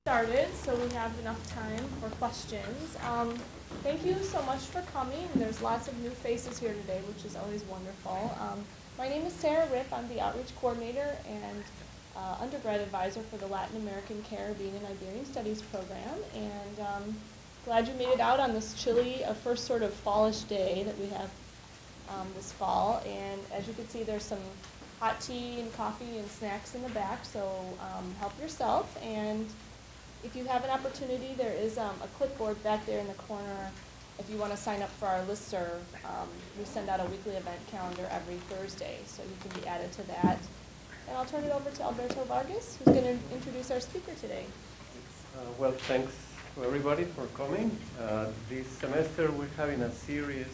Started, so we have enough time for questions. Thank you so much for coming. There's lots of new faces here today, which is always wonderful. My name is Sarah Ripp. I'm the Outreach Coordinator and Undergrad Advisor for the Latin American, Caribbean, and Iberian Studies program. And glad you made it out on this chilly, first sort of fallish day that we have this fall. And as you can see, there's some hot tea and coffee and snacks in the back, so help yourself. And if you have an opportunity, there is a clipboard back there in the corner if you want to sign up for our listserv. We send out a weekly event calendar every Thursday, so you can be added to that. And I'll turn it over to Alberto Vargas, who's going to introduce our speaker today. Well, thanks to everybody for coming. This semester we're having a series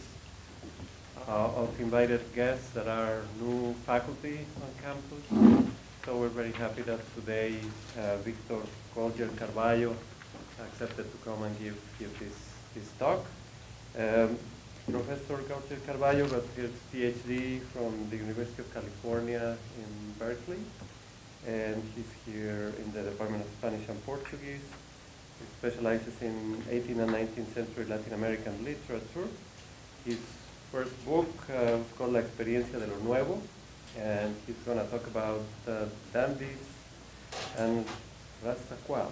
of invited guests that are new faculty on campus. So we're very happy that today Victor Goldgel-Carballo accepted to come and give this talk. Professor Goldgel-Carballo got his PhD from the University of California in Berkeley, and he's here in the Department of Spanish and Portuguese. He specializes in 18th and 19th century Latin American literature. His first book was called La Experiencia de lo Nuevo, and he's going to talk about Dandies and Rastaquoeres,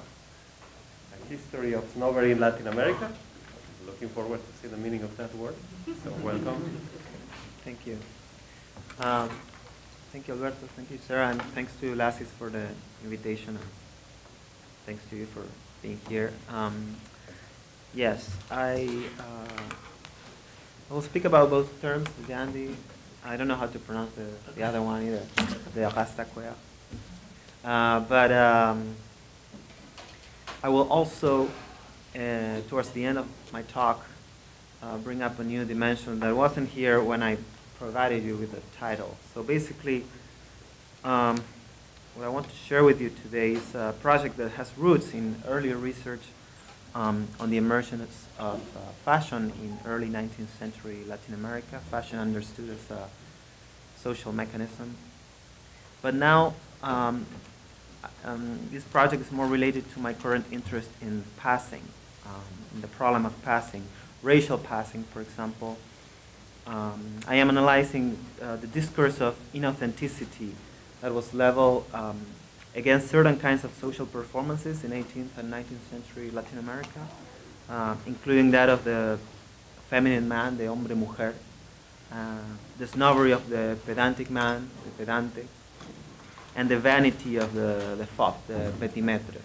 a history of snobbery in Latin America. Looking forward to see the meaning of that word. So welcome. Thank you. Thank you, Alberto. Thank you, Sarah, and thanks to Lassis for the invitation. And thanks to you for being here. Yes, I will speak about both terms, the dandy. I don't know how to pronounce the other one either, the rastaquouere. But I will also, towards the end of my talk, bring up a new dimension that wasn't here when I provided you with the title. So basically, what I want to share with you today is a project that has roots in earlier research on the emergence of fashion in early 19th century Latin America, fashion understood as a social mechanism. But now, this project is more related to my current interest in passing, in the problem of passing, racial passing, for example. I am analyzing the discourse of inauthenticity that was leveled against certain kinds of social performances in 18th and 19th century Latin America, including that of the feminine man, the hombre-mujer, the snobbery of the pedantic man, the pedante, and the vanity of the fop, the petit maître.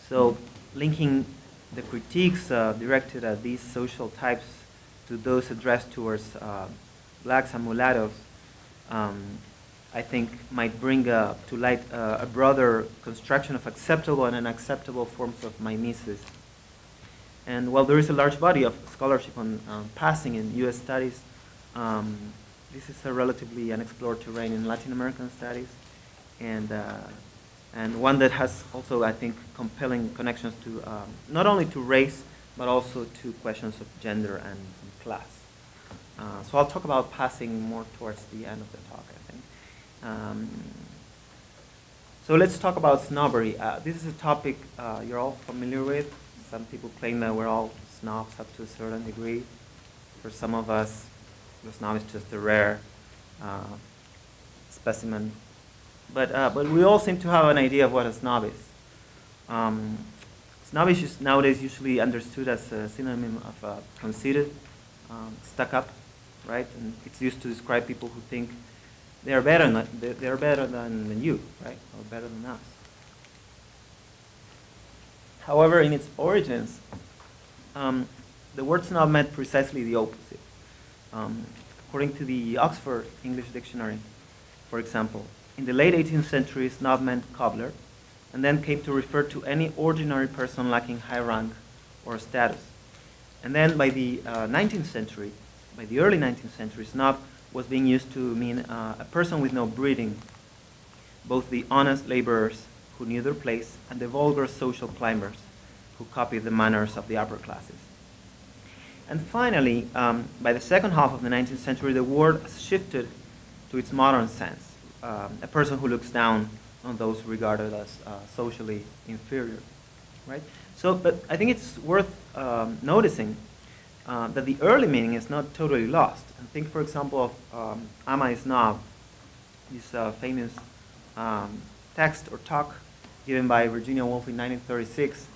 So linking the critiques directed at these social types to those addressed towards blacks and mulattoes, I think might bring to light a broader construction of acceptable and unacceptable forms of mimesis. And while there is a large body of scholarship on passing in U.S. studies, this is a relatively unexplored terrain in Latin American studies, and one that has also, I think, compelling connections to not only to race, but also to questions of gender and class. So I'll talk about passing more towards the end of the talk, I think. So let's talk about snobbery. This is a topic you're all familiar with. Some people claim that we're all snobs up to a certain degree. For some of us, the snob is just a rare specimen. But we all seem to have an idea of what a snob is. Snobbish is nowadays usually understood as a synonym of conceited, stuck up, right? And it's used to describe people who think they are better than you, right? Or better than us. However, in its origins, the word snob meant precisely the opposite. According to the Oxford English Dictionary, for example, in the late 18th century, snob meant cobbler, and then came to refer to any ordinary person lacking high rank or status. And then by the 19th century, by the early 19th century, snob was being used to mean a person with no breeding, both the honest laborers who knew their place and the vulgar social climbers who copied the manners of the upper classes. And finally, by the second half of the 19th century, the word shifted to its modern sense, a person who looks down on those regarded as socially inferior. right? So, but I think it's worth noticing that the early meaning is not totally lost. And think, for example, of Am I Snob, this famous text or talk given by Virginia Woolf in 1936,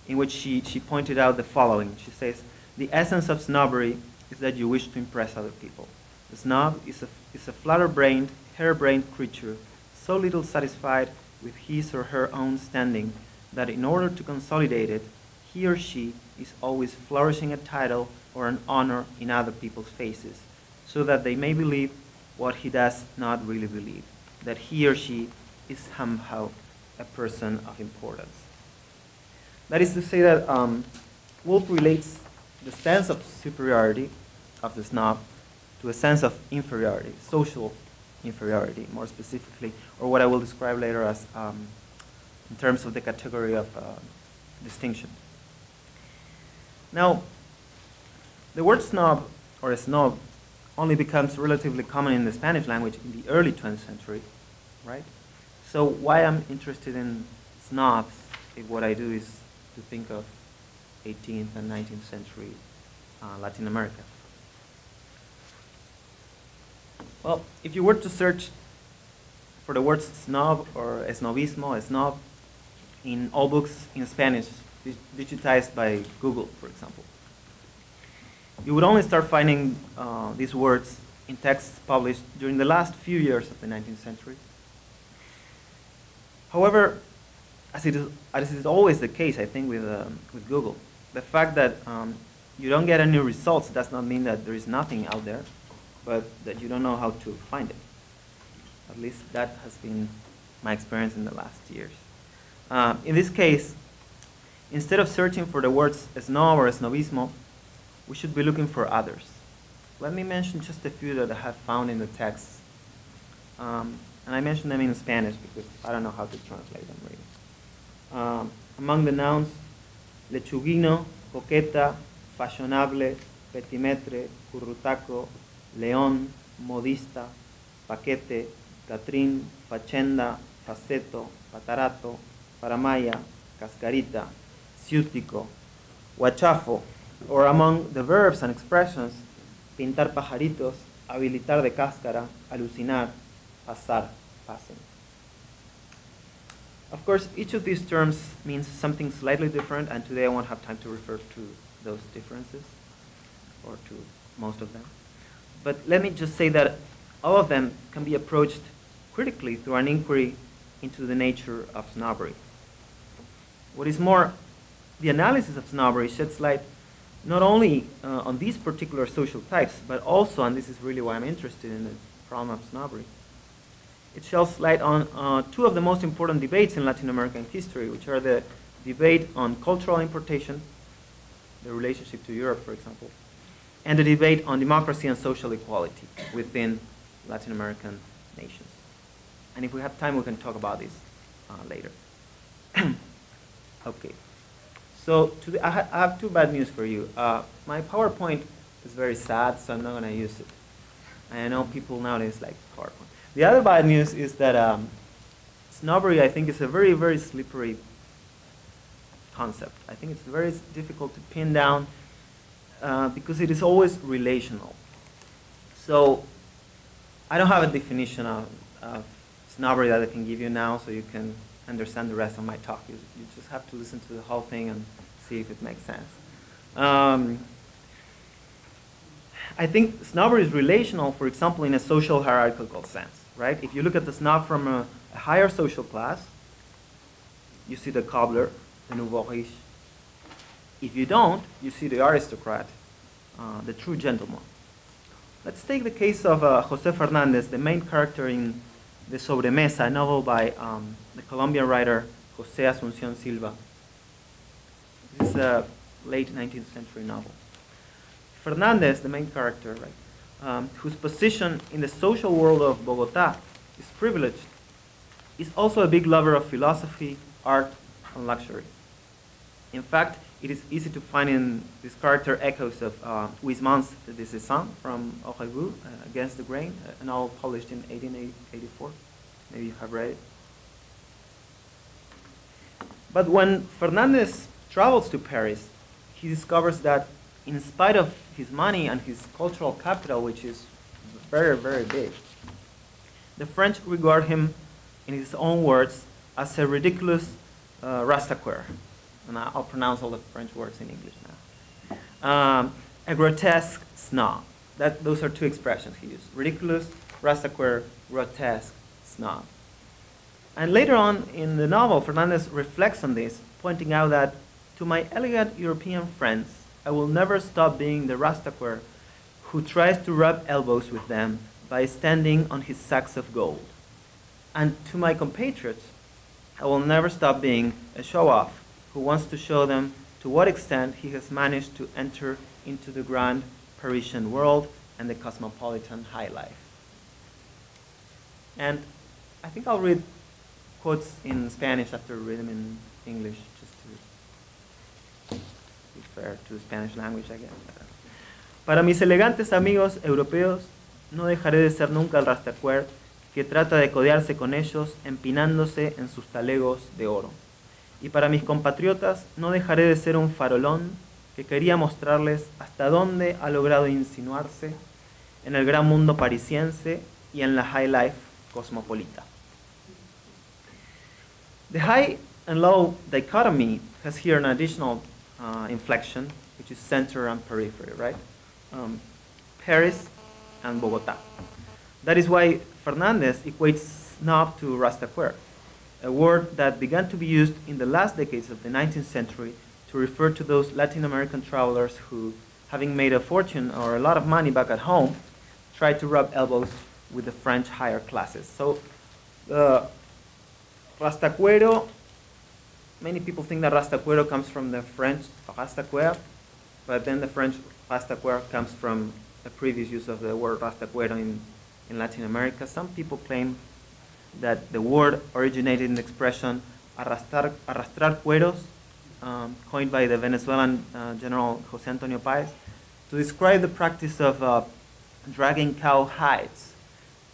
in which she pointed out the following. She says, "The essence of snobbery is that you wish to impress other people. The snob is a flutter-brained, hair-brained creature, so little satisfied with his or her own standing that in order to consolidate it, he or she is always flourishing a title or an honor in other people's faces, so that they may believe what he does not really believe, that he or she is somehow a person of importance." That is to say that Woolf relates the sense of superiority of the snob to a sense of inferiority, social inferiority, more specifically, or what I will describe later as in terms of the category of distinction. Now, the word snob or a snob only becomes relatively common in the Spanish language in the early 20th century, right? So why I'm interested in snobs, if what I do is to think of 18th and 19th century Latin America. Well, if you were to search for the words snob or snobismo, a snob, in all books in Spanish, digitized by Google, for example, you would only start finding these words in texts published during the last few years of the 19th century. However, as is always the case, I think, with Google, the fact that you don't get any results does not mean that there is nothing out there, but that you don't know how to find it. At least that has been my experience in the last years. In this case, instead of searching for the words snob or snobismo, we should be looking for others. Let me mention just a few that I have found in the text. And I mention them in Spanish because I don't know how to translate them really. Among the nouns, lechuguino, coqueta, fashionable, petimetre, currutaco, león, modista, paquete, catrín, fachenda, faceto, patarato, paramaya, cascarita, ciútico, huachafo, or among the verbs and expressions, pintar pajaritos, habilitar de cáscara, alucinar, pasar, passing. Of course, each of these terms means something slightly different, and today I won't have time to refer to those differences, or to most of them. But let me just say that all of them can be approached critically through an inquiry into the nature of snobbery. What is more, the analysis of snobbery sheds light not only on these particular social types, but also, and this is really why I'm interested in the problem of snobbery, it sheds light on two of the most important debates in Latin American history, which are the debate on cultural importation, the relationship to Europe, for example, and the debate on democracy and social equality within Latin American nations. And if we have time, we can talk about this later. Okay. So today, I have two bad news for you. My PowerPoint is very sad, so I'm not going to use it. And I know people nowadays like PowerPoint. The other bad news is that snobbery, I think, is a very, very slippery concept. I think it's very difficult to pin down because it is always relational. So I don't have a definition of snobbery that I can give you now, so you can understand the rest of my talk. You just have to listen to the whole thing and see if it makes sense. I think snobbery is relational, for example, in a social hierarchical sense, right? If you look at the snob from a higher social class, you see the cobbler, the nouveau riche. If you don't, you see the aristocrat, the true gentleman. Let's take the case of José Fernández, the main character in The Sobremesa, a novel by the Colombian writer José Asunción Silva. This is a late 19th century novel. Fernández, the main character, right, whose position in the social world of Bogotá is privileged, is also a big lover of philosophy, art, and luxury. In fact, it is easy to find in this character echoes of Huysmans' De Cézanne from Orebu, Against the Grain, a novel published in 1884. Maybe you have read it. But when Fernandez travels to Paris, he discovers that in spite of his money and his cultural capital, which is very, very big, the French regard him, in his own words, as a ridiculous rastaquouere. And I'll pronounce all the French words in English now. A grotesque snob. Those are two expressions he used. Ridiculous, rastaquouere, grotesque, snob. And later on in the novel, Fernandez reflects on this, pointing out that to my elegant European friends, I will never stop being the rastaquouere who tries to rub elbows with them by standing on his sacks of gold. And to my compatriots, I will never stop being a show-off who wants to show them to what extent he has managed to enter into the grand Parisian world and the cosmopolitan high life. And I think I'll read quotes in Spanish after reading them in English, just to be fair to the Spanish language, I guess. Para mis elegantes amigos europeos, no dejaré de ser nunca el rastaquouere que trata de codearse con ellos empinándose en sus talegos de oro. Y para mis compatriotas, no dejaré de ser un farolón que quería mostrarles hasta dónde ha logrado insinuarse en el gran mundo parisiense y en la high life cosmopolita. The high and low dichotomy has here an additional inflection, which is center and periphery, right? Paris and Bogota. That is why Fernandez equates snob to rastaquouere, a word that began to be used in the last decades of the 19th century to refer to those Latin American travelers who, having made a fortune or a lot of money back at home, tried to rub elbows with the French higher classes. So, rastaquouero, many people think that rastaquouero comes from the French rastaquouere, but then the French rastaquouere comes from a previous use of the word rastaquouero in Latin America. Some people claim that the word originated in the expression arrastrar cueros, coined by the Venezuelan General Jose Antonio Páez, to describe the practice of dragging cow hides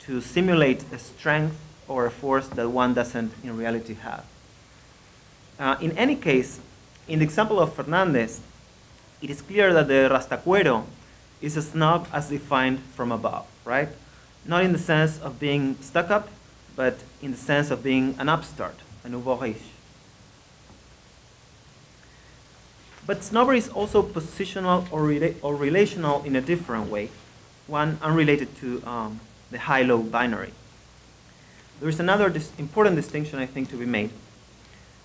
to simulate a strength or a force that one doesn't in reality have. In any case, in the example of Fernandez, it is clear that the rastaquouero is a snob as defined from above, right? Not in the sense of being stuck up, but in the sense of being an upstart, a nouveau riche. But snobbery is also positional or relational in a different way, one unrelated to the high-low binary. There is another important distinction, I think, to be made.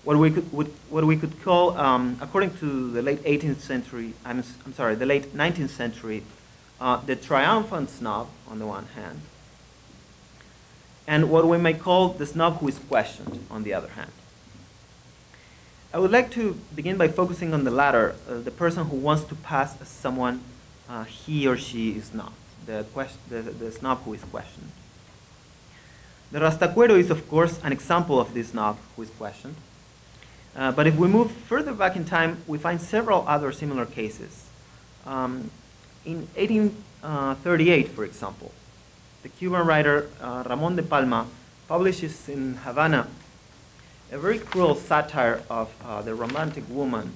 What we could call, according to the late 18th century, the late 19th century, the triumphant snob, on the one hand, and what we may call the snob who is questioned, on the other hand. I would like to begin by focusing on the latter, the person who wants to pass as someone he or she is not, the snob who is questioned. The rastaquouero is, of course, an example of this snob who is questioned. But if we move further back in time, we find several other similar cases. In 1838, for example, the Cuban writer Ramón de Palma publishes in Havana a very cruel satire of the romantic woman,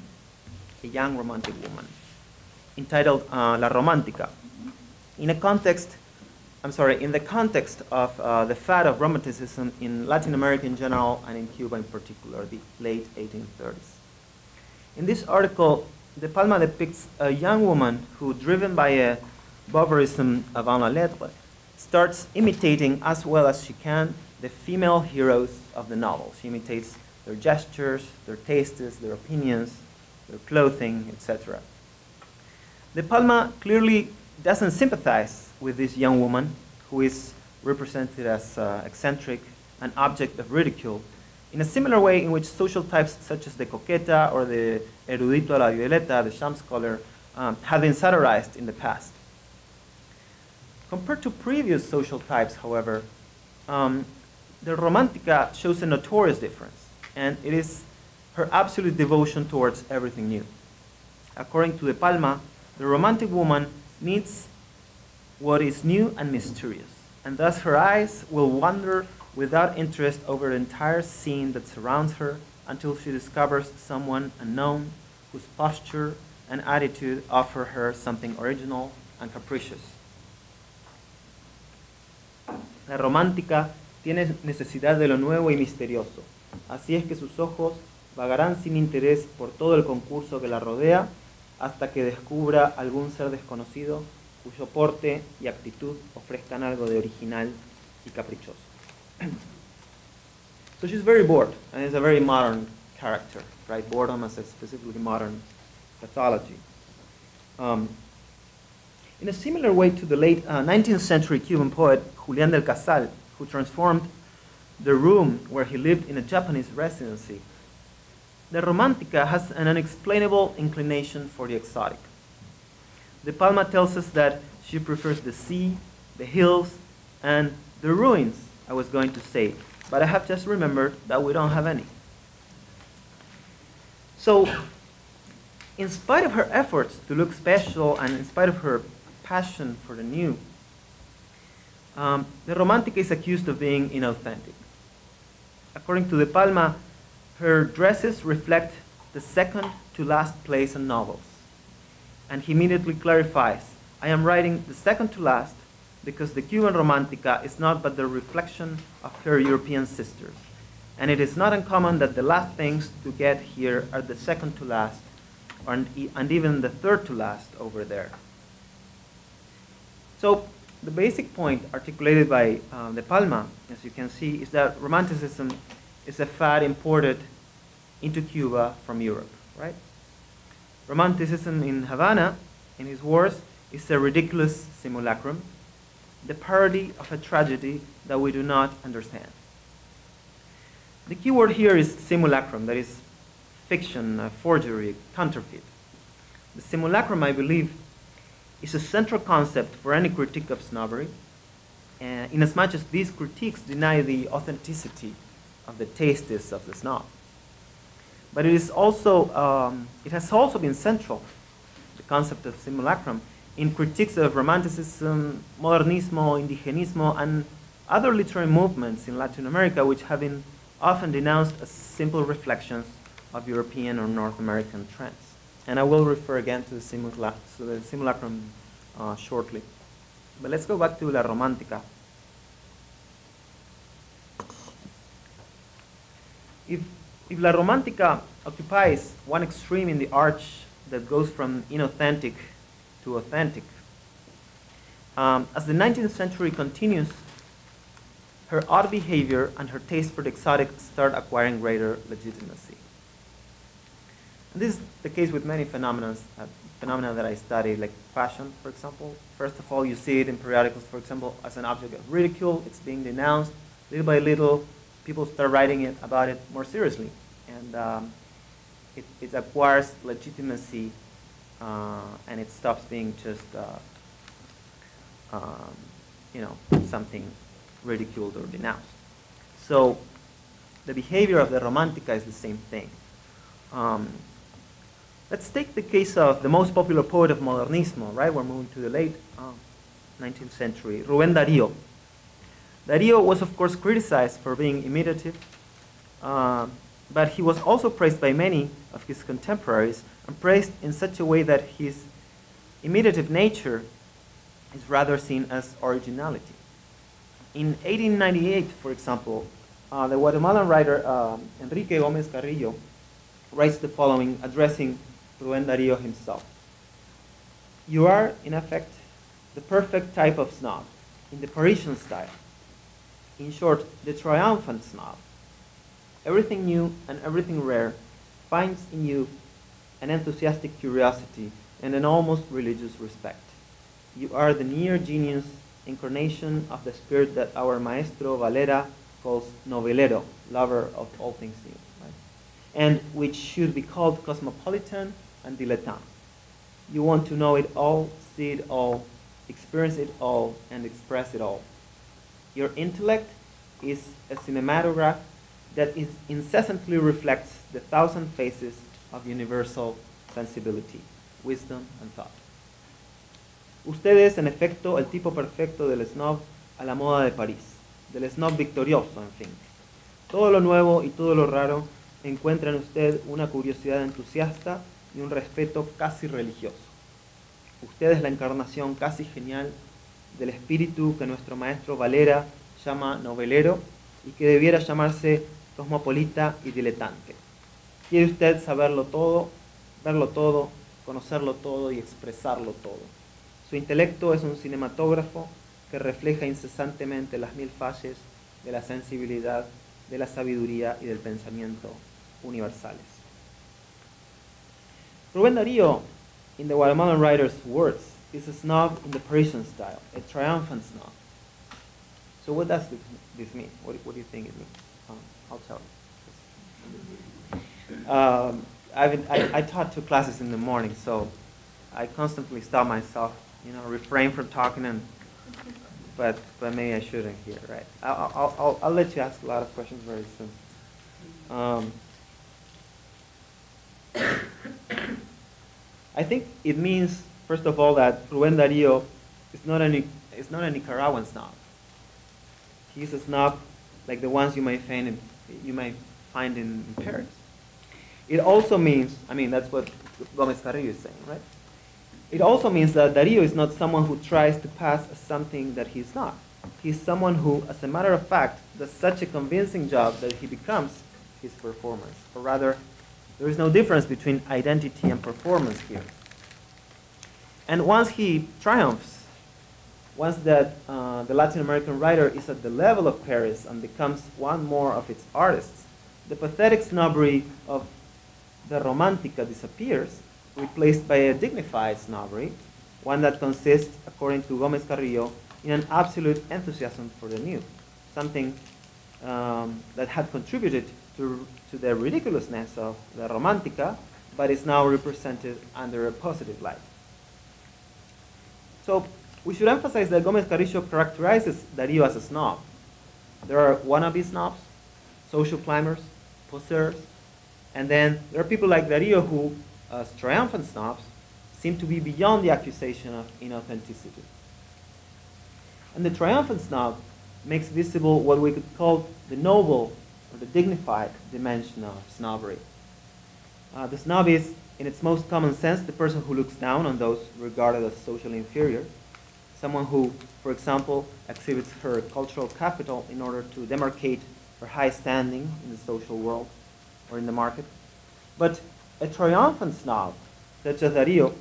a young romantic woman, entitled La Romántica, in the context of the fad of romanticism in Latin America in general and in Cuba in particular, the late 1830s. In this article, De Palma depicts a young woman who, driven by a barbarism avant la lettre, starts imitating as well as she can the female heroes of the novel. She imitates their gestures, their tastes, their opinions, their clothing, etc. De Palma clearly doesn't sympathize with this young woman who is represented as eccentric, an object of ridicule, in a similar way in which social types such as the coqueta or the erudito a la violeta, the sham scholar, have been satirized in the past. Compared to previous social types, however, the romantica shows a notorious difference, and it is her absolute devotion towards everything new. According to De Palma, the romantic woman needs what is new and mysterious, and thus her eyes will wander without interest over the entire scene that surrounds her until she discovers someone unknown whose posture and attitude offer her something original and capricious. La romántica tiene necesidad de lo nuevo y misterioso. Así es que sus ojos vagarán sin interés por todo el concurso que la rodea hasta que descubra algún ser desconocido cuyo porte y actitud ofrezcan algo de original y caprichoso. So she's very bored, and is a very modern character, right? Boredom as a specifically modern pathology. In a similar way to the late 19th century Cuban poet Julián del Casal, who transformed the room where he lived in a Japanese residency, the Romantica has an unexplainable inclination for the exotic. De Palma tells us that she prefers the sea, the hills, and the ruins, I was going to say, but I have just remembered that we don't have any. So, in spite of her efforts to look special and in spite of her passion for the new, the Romantica is accused of being inauthentic. According to De Palma, her dresses reflect the second to last place in novels. And he immediately clarifies, I am writing the second to last because the Cuban Romantica is not but the reflection of her European sisters. And it is not uncommon that the last things to get here are the second to last and even the third to last over there. So the basic point articulated by De Palma, as you can see, is that Romanticism is a fad imported into Cuba from Europe, right? Romanticism in Havana, in his words, is a ridiculous simulacrum, the parody of a tragedy that we do not understand. The key word here is simulacrum, that is fiction, forgery, counterfeit. The simulacrum, I believe, is a central concept for any critique of snobbery, inasmuch as these critiques deny the authenticity of the tastes of the snob. But it is also, it has also been central, the concept of simulacrum, in critiques of Romanticism, Modernismo, Indigenismo, and other literary movements in Latin America, which have been often denounced as simple reflections of European or North American trends. And I will refer again to the simulacrum shortly. But let's go back to La Romantica. If La Romantica occupies one extreme in the arch that goes from inauthentic to authentic, as the 19th century continues, her odd behavior and her taste for the exotic start acquiring greater legitimacy. And this is the case with many phenomena that I study, like fashion, for example. First of all, you see it in periodicals, for example, as an object of ridicule. It's being denounced. Little by little, people start writing about it more seriously. And it acquires legitimacy, and it stops being just, something ridiculed or denounced. So the behavior of the Romantica is the same thing. Let's take the case of the most popular poet of Modernismo, right? We're moving to the late 19th century, Ruben Dario. Dario was, of course, criticized for being imitative, but he was also praised by many of his contemporaries, and praised in such a way that his imitative nature is rather seen as originality. In 1898, for example, the Guatemalan writer Enrique Gómez Carrillo writes the following, addressing Ruben Dario himself. You are, in effect, the perfect type of snob, in the Parisian style. In short, the triumphant snob. Everything new and everything rare finds in you an enthusiastic curiosity and an almost religious respect. You are the near genius incarnation of the spirit that our Maestro Valera calls novelero, lover of all things new, right? And which should be called cosmopolitan and dilettante. You want to know it all, see it all, experience it all, and express it all. Your intellect is a cinematograph that incessantly reflects the thousand faces of universal sensibility, wisdom, and thought. Usted es, en efecto, el tipo perfecto del snob a la moda de París, del snob victorioso, en fin. Todo lo nuevo y todo lo raro encuentra en usted una curiosidad entusiasta y un respeto casi religioso. Usted es la encarnación casi genial del espíritu que nuestro maestro Valera llama novelero y que debiera llamarse cosmopolita y diletante. Quiere usted saberlo todo, verlo todo, conocerlo todo y expresarlo todo. Su intelecto es un cinematógrafo que refleja incesantemente las mil fases de la sensibilidad, de la sabiduría y del pensamiento universales. Ruben Dario, in the Guatemalan writer's words, is a snob in the Parisian style, a triumphant snob. So what does this mean? What do you think it means? I'll tell you. I taught 2 classes in the morning, so I constantly stop myself, refrain from talking, but maybe I shouldn't here, right? I'll let you ask a lot of questions very soon. I think it means, first of all, that Ruben Dario is not a Nicaraguan snob. He's a snob like the ones you might find in Paris. It also means, that's what Gómez Carrillo is saying, right? It also means that Dario is not someone who tries to pass as something that he's not. He's someone who, as a matter of fact, does such a convincing job that he becomes his performance. Or rather, there is no difference between identity and performance here. And once he triumphs, once that the Latin American writer is at the level of Paris and becomes one more of its artists, the pathetic snobbery of the Romantica disappears, replaced by a dignified snobbery, one that consists, according to Gómez Carrillo, in an absolute enthusiasm for the new, something that had contributed to the ridiculousness of the Romantica, but is now represented under a positive light. So we should emphasize that Gómez Carrillo characterizes Dario as a snob. There are wannabe snobs, social climbers, poseurs, and then there are people like Dario who, as triumphant snobs, seem to be beyond the accusation of inauthenticity. And the triumphant snob makes visible what we could call the noble or the dignified dimension of snobbery. The snob is, in its most common sense, the person who looks down on those regarded as socially inferior, someone who, for example, exhibits her cultural capital in order to demarcate her high standing in the social world or in the market. But a triumphant snob, such as Dario,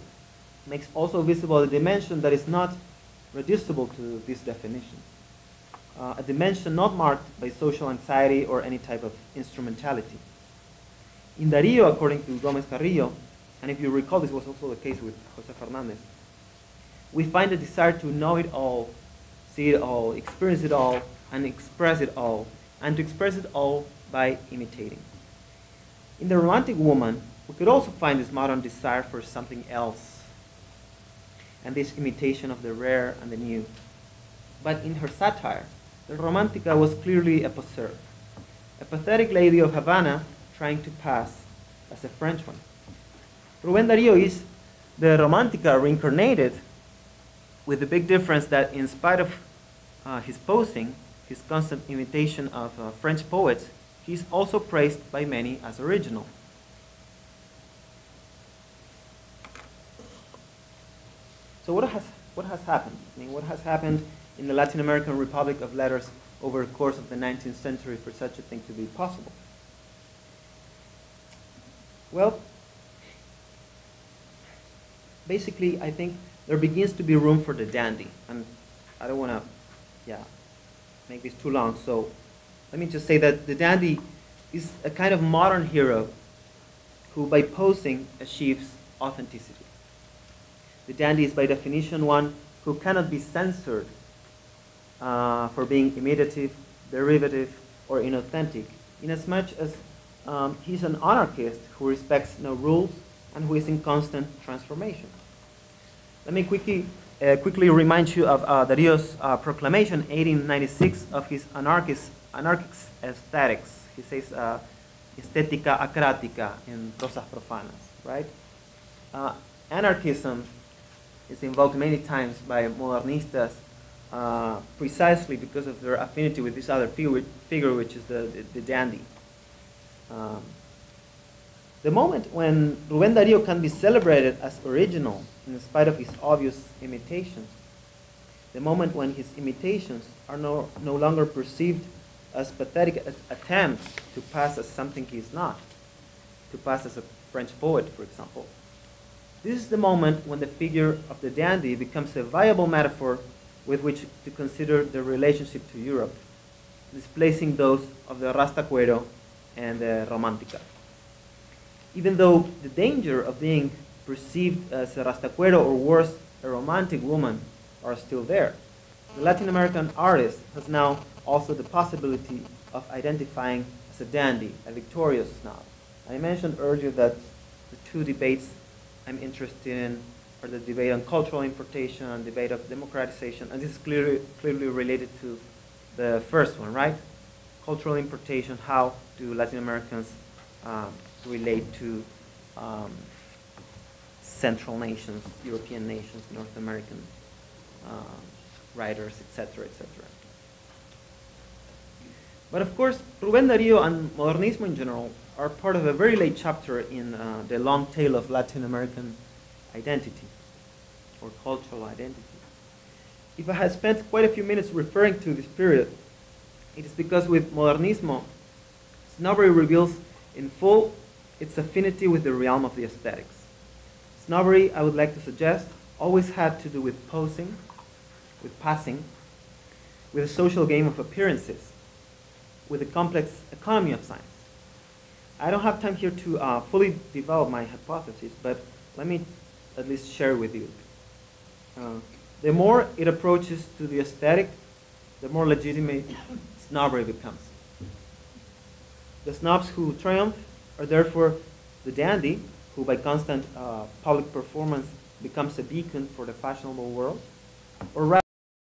makes also visible a dimension that is not reducible to this definition. A dimension not marked by social anxiety or any type of instrumentality. In Dario, according to Gómez Carrillo, and if you recall, this was also the case with José Fernández, we find a desire to know it all, see it all, experience it all, and express it all, and to express it all by imitating. In the romantic woman, we could also find this modern desire for something else, and this imitation of the rare and the new. But in her satire, the Romantica was clearly a poseur, a pathetic lady of Havana trying to pass as a French one. Ruben Dario is the Romantica reincarnated, with the big difference that in spite of his posing, his constant imitation of French poets, he's also praised by many as original. So what has happened? What has happened in the Latin American Republic of Letters over the course of the 19th century for such a thing to be possible? Well, basically, I think there begins to be room for the dandy. And I don't want to make this too long, so let me just say that the dandy is a kind of modern hero who, by posing, achieves authenticity. The dandy is by definition one who cannot be censored for being imitative, derivative, or inauthentic, inasmuch as he's an anarchist who respects no rules and who is in constant transformation. Let me quickly remind you of Dario's proclamation, 1896, of his anarchic aesthetics. He says, estética acrática in prosas profanas, right? Anarchism is invoked many times by modernistas precisely because of their affinity with this other figure, which is the dandy. The moment when Ruben Dario can be celebrated as original in spite of his obvious imitations, the moment when his imitations are no longer perceived as pathetic attempts to pass as something he is not, to pass as a French poet, for example. This is the moment when the figure of the dandy becomes a viable metaphor with which to consider the relationship to Europe, displacing those of the rastaquouere and the romantica. Even though the danger of being perceived as a rastaquouere or worse, a romantic woman, are still there, the Latin American artist has now also the possibility of identifying as a dandy, a victorious snob. I mentioned earlier that the two debates I'm interested in are the debate on cultural importation and debate of democratization, and this is clearly related to the first one, right? Cultural importation, how do Latin Americans relate to Central nations, European nations, North American writers, etc., etc. But of course, Ruben Dario and Modernismo in general are part of a very late chapter in the long tail of Latin American identity, or cultural identity. If I had spent quite a few minutes referring to this period, it is because with Modernismo, snobbery reveals in full its affinity with the realm of the aesthetics. Snobbery, I would like to suggest, always had to do with posing, with passing, with a social game of appearances, with a complex economy of science. I don't have time here to fully develop my hypothesis, but let me at least share with you. The more it approaches to the aesthetic, the more legitimate snobbery becomes. The snobs who triumph are therefore the dandy, who by constant public performance becomes a beacon for the fashionable world, or rather